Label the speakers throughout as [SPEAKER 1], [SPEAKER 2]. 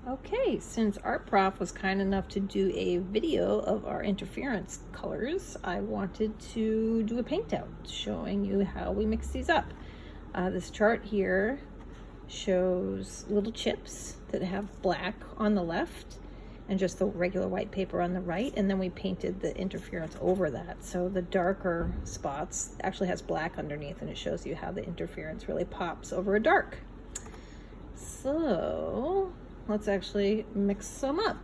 [SPEAKER 1] Okay, since Art Prof was kind enough to do a video of our interference colors, I wanted to do a paint out showing you how we mix these up. This chart here shows little chips that have black on the left and just the regular white paper on the right, and then we painted the interference over that. So the darker spots actually has black underneath, and it shows you how the interference really pops over a dark. So let's actually mix some up.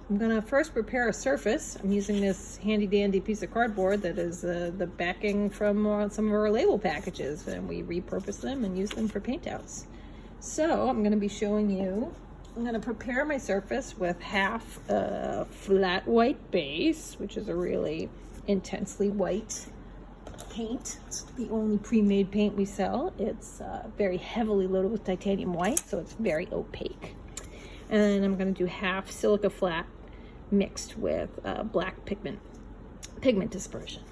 [SPEAKER 1] I'm gonna first prepare a surface. I'm using this handy dandy piece of cardboard that is the backing from some of our label packages, and we repurpose them and use them for paint outs. So I'm gonna be showing you, I'm gonna prepare my surface with half a flat white base, which is a really intensely white paint. It's the only pre-made paint we sell. It's very heavily loaded with titanium white, so it's very opaque. And I'm going to do half Silica Flat mixed with black pigment dispersion,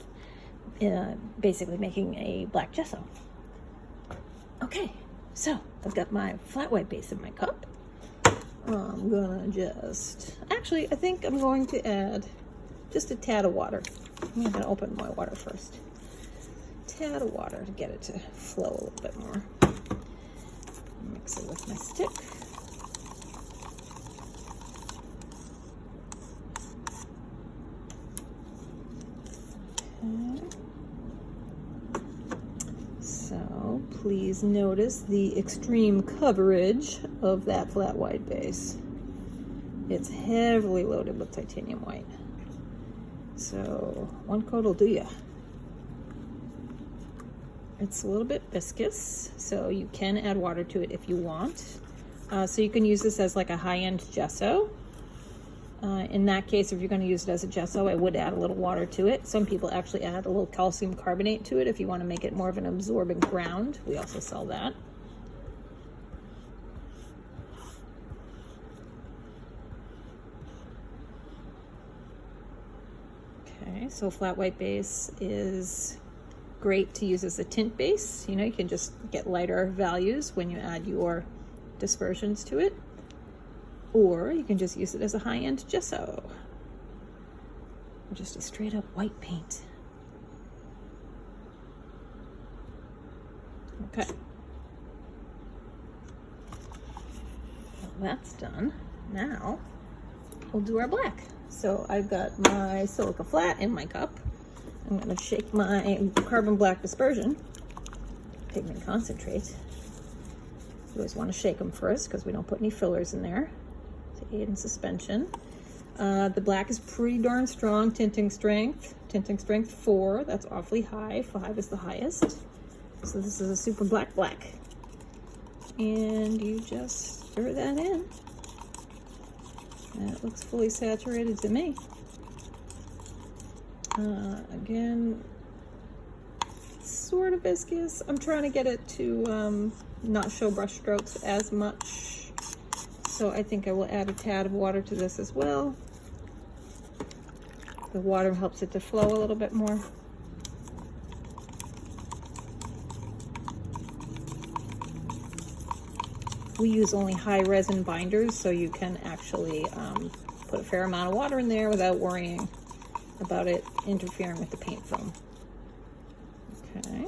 [SPEAKER 1] basically making a black gesso. Okay, so I've got my flat white base in my cup. I'm gonna I think I'm going to add just a tad of water. I'm gonna open my water first. Tad of water to get it to flow a little bit more. Mix it with my stick. Okay. So please notice the extreme coverage of that flat white base. It's heavily loaded with titanium white. So one coat will do ya. It's a little bit viscous, so you can add water to it if you want. So you can use this as like a high-end gesso. In that case, if you're going to use it as a gesso, I would add a little water to it. Some people actually add a little calcium carbonate to it if you want to make it more of an absorbing ground. We also sell that. Okay, so flat white base is great to use as a tint base. You know, you can just get lighter values when you add your dispersions to it, or you can just use it as a high-end gesso, or just a straight up white paint. Okay, well, that's done. Now we'll do our black. So I've got my Silica Flat in my cup. I'm going to shake my carbon black dispersion, pigment concentrate. You always want to shake them first because we don't put any fillers in there to aid in suspension. The black is pretty darn strong, tinting strength 4, that's awfully high, 5 is the highest. So this is a super black. And you just stir that in. And it looks fully saturated to me. Again, sort of viscous. I'm trying to get it to not show brush strokes as much. So I think I will add a tad of water to this as well. The water helps it to flow a little bit more. We use only high resin binders, so you can actually put a fair amount of water in there without worrying about it interfering with the paint film. Okay.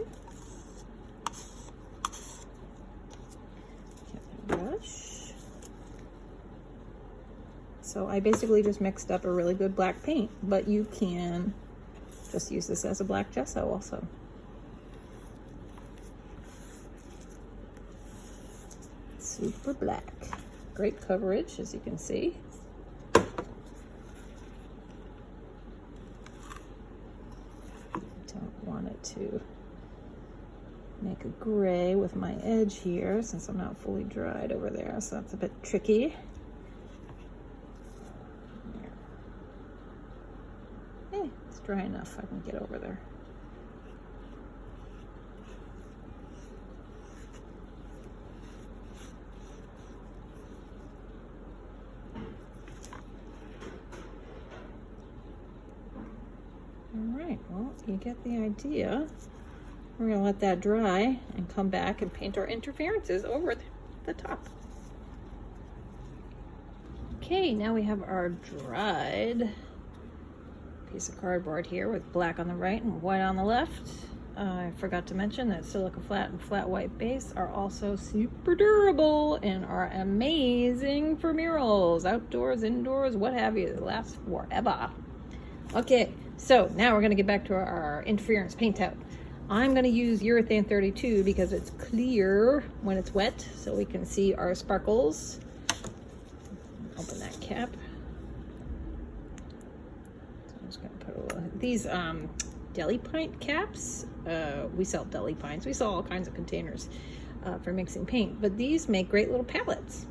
[SPEAKER 1] Get my brush. So I basically just mixed up a really good black paint, but you can just use this as a black gesso also. Super black. Great coverage, as you can see. Want it to make a gray with my edge here since I'm not fully dried over there, so that's a bit tricky. Hey, it's dry enough, I can get over there. All right, well, you get the idea. We're going to let that dry and come back and paint our interferences over the top. Okay, now we have our dried piece of cardboard here with black on the right and white on the left. I forgot to mention that Silica Flat and flat white base are also super durable and are amazing for murals, outdoors, indoors, what have you. They last forever. Okay, so now we're going to get back to our interference paint out. I'm going to use urethane 32 because it's clear when it's wet, so we can see our sparkles. Open that cap. So I'm just going to put a little, these deli pint caps, we sell deli pints, we sell all kinds of containers for mixing paint, but these make great little palettes.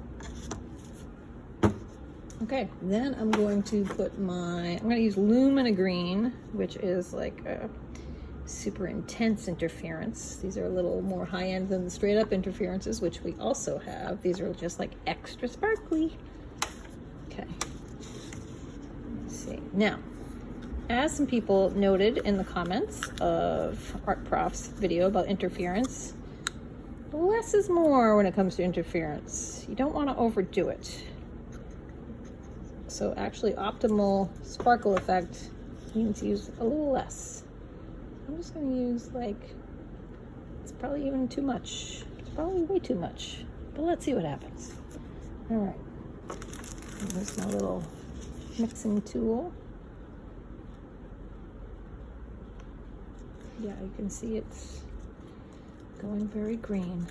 [SPEAKER 1] Okay, then I'm going to put I'm going to use Lumina Green, which is like a super intense interference. These are a little more high-end than the straight up interferences, which we also have. These are just like extra sparkly. Okay, let's see. Now, as some people noted in the comments of Art Prof's video about interference, less is more when it comes to interference. You don't want to overdo it. So actually optimal sparkle effect means use a little less. I'm just going to use like, it's probably even too much. It's probably way too much, but let's see what happens. All right, here's my little mixing tool. Yeah, you can see it's going very green.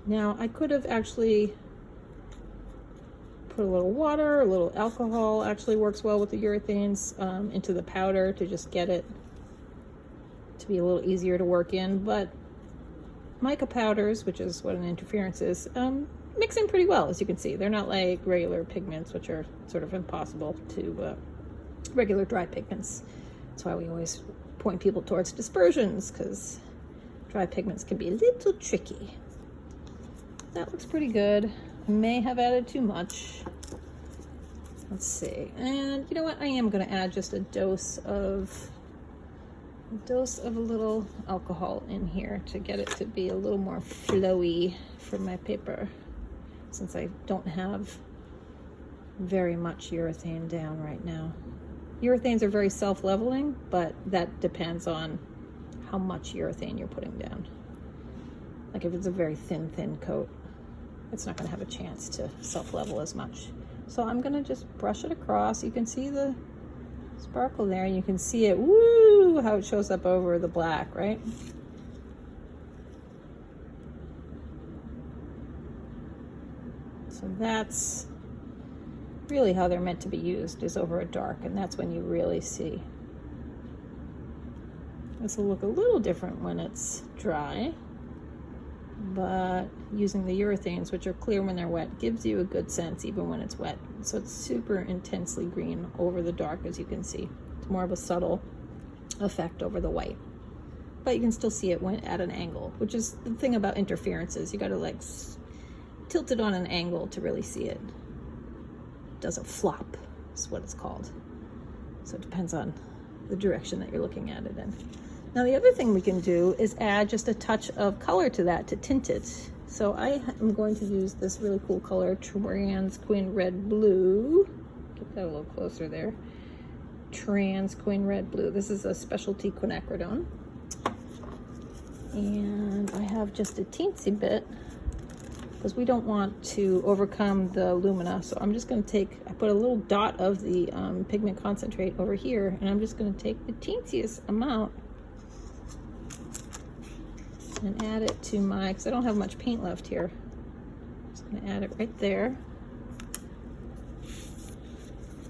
[SPEAKER 1] Now, I could have actually put a little water, a little alcohol actually works well with the urethanes into the powder to just get it to be a little easier to work in. But mica powders, which is what an interference is, mix in pretty well, as you can see. They're not like regular pigments, which are sort of impossible to, regular dry pigments. That's why we always point people towards dispersions, because dry pigments can be a little tricky. That looks pretty good. I may have added too much. Let's see. And you know what? I am going to add just a dose of a little alcohol in here to get it to be a little more flowy for my paper, since I don't have very much urethane down right now. Urethanes are very self-leveling, but that depends on how much urethane you're putting down. Like if it's a very thin coat, it's not going to have a chance to self-level as much. So I'm going to just brush it across. You can see the sparkle there. You can see it, woo, how it shows up over the black, right? So that's really how they're meant to be used, is over a dark, and that's when you really see. This will look a little different when it's dry, but using the urethanes, which are clear when they're wet, gives you a good sense even when it's wet. So it's super intensely green over the dark, as you can see. It's more of a subtle effect over the white, but you can still see it when at an angle, which is the thing about interferences. You got to like tilt it on an angle to really see it. Doesn't flop, is what it's called. So it depends on the direction that you're looking at it in. Now the other thing we can do is add just a touch of color to that to tint it. So I am going to use this really cool color, Trans Queen Red Blue. Get that a little closer there. Trans Queen Red Blue. This is a specialty quinacridone. And I have just a teensy bit, because we don't want to overcome the lumina. So I'm just going to I put a little dot of the pigment concentrate over here, and I'm just going to take the teensiest amount and add it to because I don't have much paint left here. Just going to add it right there.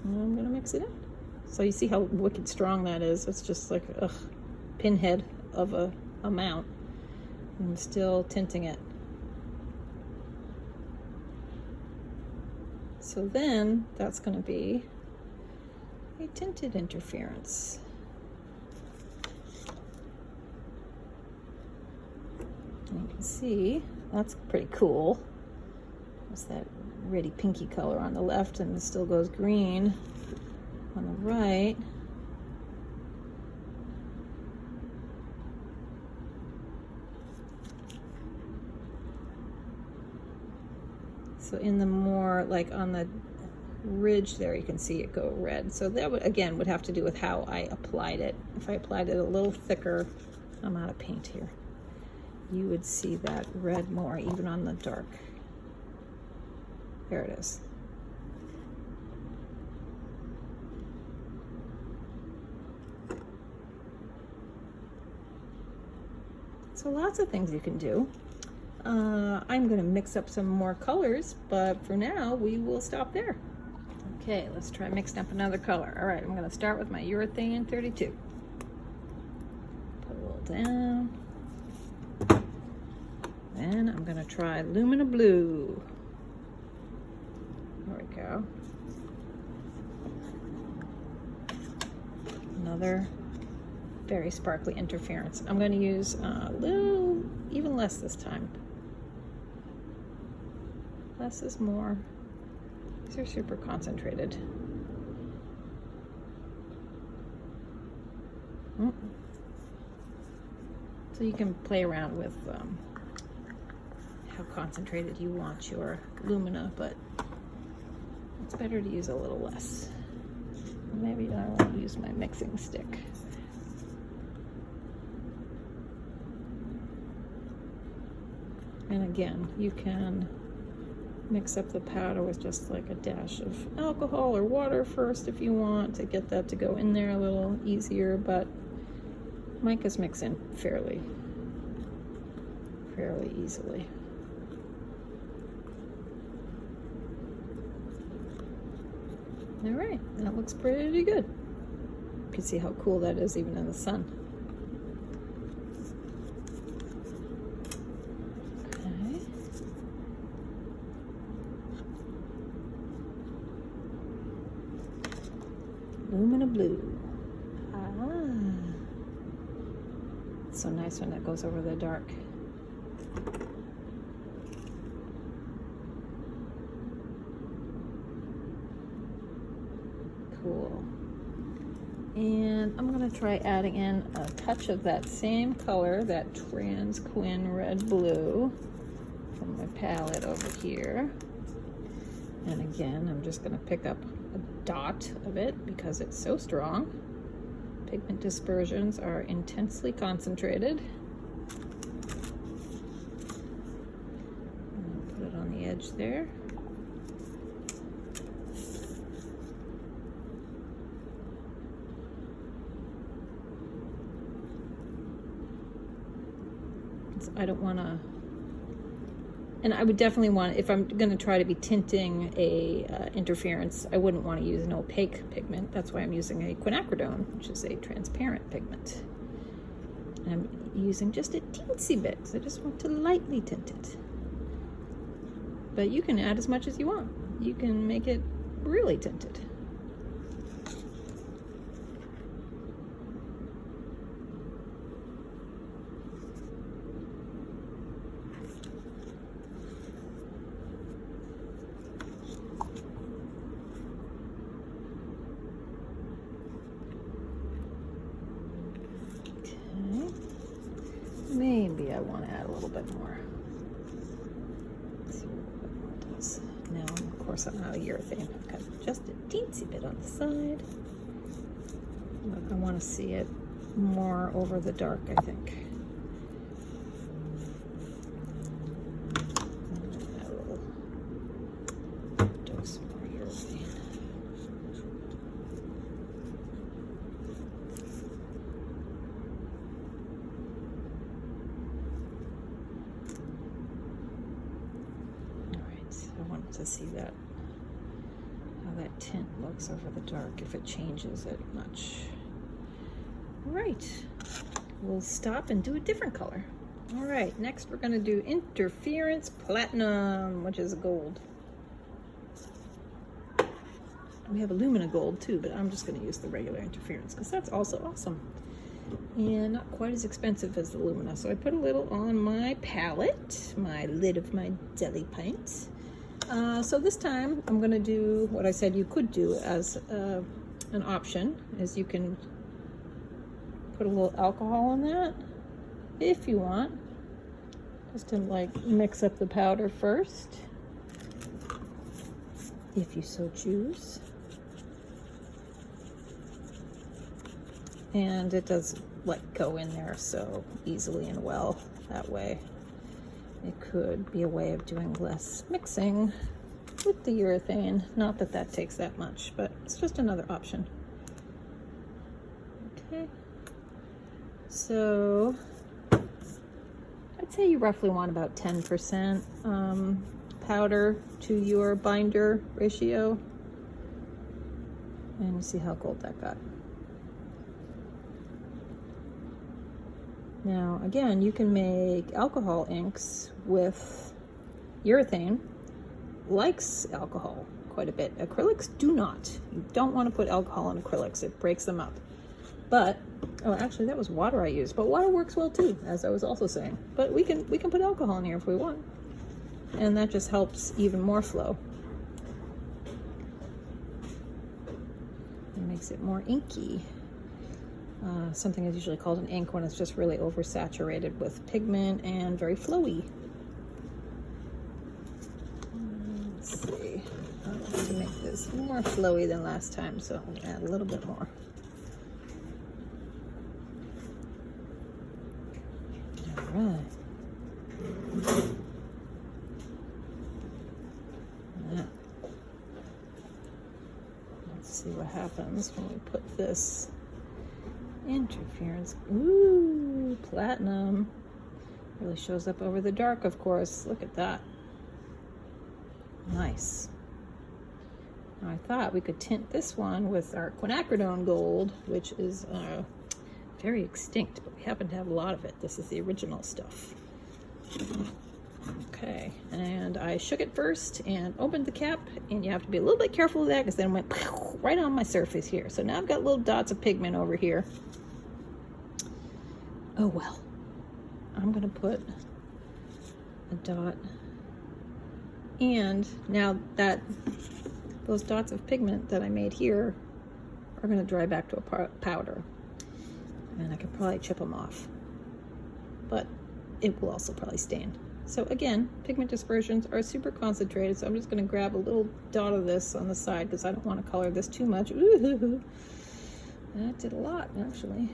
[SPEAKER 1] And I'm going to mix it in. So you see how wicked strong that is. It's just like a pinhead of a amount. I'm still tinting it. So then that's going to be a tinted interference. And you can see that's pretty cool. There's that reddy pinky color on the left, and it still goes green on the right. So in the more, like on the ridge there, you can see it go red. So that would, again, would have to do with how I applied it. If I applied it a little thicker, I'm out of paint here, you would see that red more, even on the dark. There it is. So lots of things you can do. I'm going to mix up some more colors, but for now we will stop there. Okay, let's try mixing up another color. All right, I'm going to start with my urethane 32. Put a little down. Then I'm going to try Lumina Blue. There we go. Another very sparkly interference. I'm going to use a little, even less this time. Less is more. These are super concentrated. So you can play around with how concentrated you want your lumina, but it's better to use a little less. Maybe I won't use my mixing stick. And again, you can mix up the powder with just like a dash of alcohol or water first if you want to get that to go in there a little easier, but micas mix in fairly easily. All right, that looks pretty good. You can see how cool that is even in the sun. Lumina Blue. It's so nice when that goes over the dark. Cool. And I'm going to try adding in a touch of that same color, that Trans Quin Red Blue, from my palette over here. And again, I'm just going to pick up a dot of it because it's so strong. Pigment dispersions are intensely concentrated. Put it on the edge there. I don't want to, and I would definitely want, if I'm going to try to be tinting a interference, I wouldn't want to use an opaque pigment. That's why I'm using a quinacridone, which is a transparent pigment. And I'm using just a teensy bit, so I just want to lightly tint it. But you can add as much as you want. You can make it really tinted. Maybe I want to add a little bit more. Let's see what a little bit more does. Now, of course, I'm out of urethane. I've got just a teensy bit on the side. But I want to see it more over the dark, I think. Add a little dose more urethane. I wanted to see that, how that tint looks over the dark, if it changes it much. All right, we'll stop and do a different color. All right, next we're going to do Interference Platinum, which is gold. We have a Lumina Gold too, but I'm just going to use the regular Interference because that's also awesome. And not quite as expensive as the Lumina. So I put a little on my palette, my lid of my deli pint. So this time I'm going to do what I said you could do as an option, is you can put a little alcohol in that if you want, just to like mix up the powder first. if you so choose. And it does like go in there so easily and well that way. It could be a way of doing less mixing with the urethane. Not that that takes that much, but it's just another option. Okay, so I'd say you roughly want about 10% powder to your binder ratio. And you see how gold that got. Now, again, you can make alcohol inks with urethane. Likes alcohol quite a bit. Acrylics do not. You don't want to put alcohol in acrylics. It breaks them up. But, oh, actually, that was water I used. But water works well too, as I was also saying. But we can put alcohol in here if we want. And that just helps even more flow. It makes it more inky. Something is usually called an ink when it's just really oversaturated with pigment and very flowy. Let's see. I want to make this more flowy than last time, so I'm going to add a little bit more. All right. Let's see what happens when we put this interference. Ooh, platinum. Really shows up over the dark, of course. Look at that. Nice. Now I thought we could tint this one with our quinacridone gold, which is very extinct, but we happen to have a lot of it. This is the original stuff. Okay, and I shook it first and opened the cap, and you have to be a little bit careful of that because then it went right on my surface here. So now I've got little dots of pigment over here. Oh well, I'm gonna put a dot, and now that those dots of pigment that I made here are gonna dry back to a powder, and I could probably chip them off, but it will also probably stain. So again, pigment dispersions are super concentrated, so I'm just gonna grab a little dot of this on the side because I don't want to color this too much. Ooh, that did a lot, actually.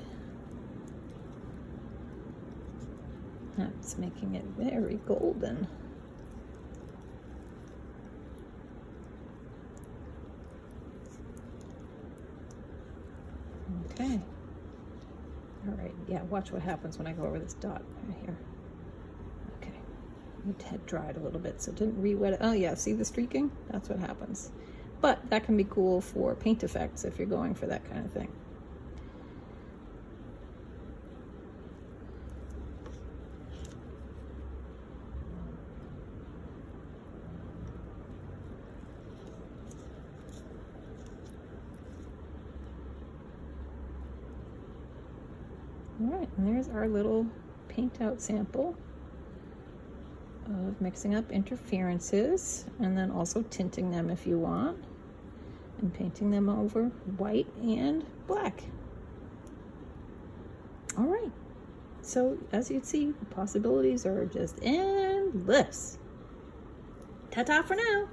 [SPEAKER 1] That's making it very golden. Okay. All right, yeah, watch what happens when I go over this dot right here. Okay, it had dried a little bit, so it didn't re-wet it. Oh yeah, see the streaking? That's what happens. But that can be cool for paint effects if you're going for that kind of thing. All right, and there's our little paint out sample of mixing up interferences and then also tinting them if you want and painting them over white and black. All right, so as you see, the possibilities are just endless. Ta-ta for now.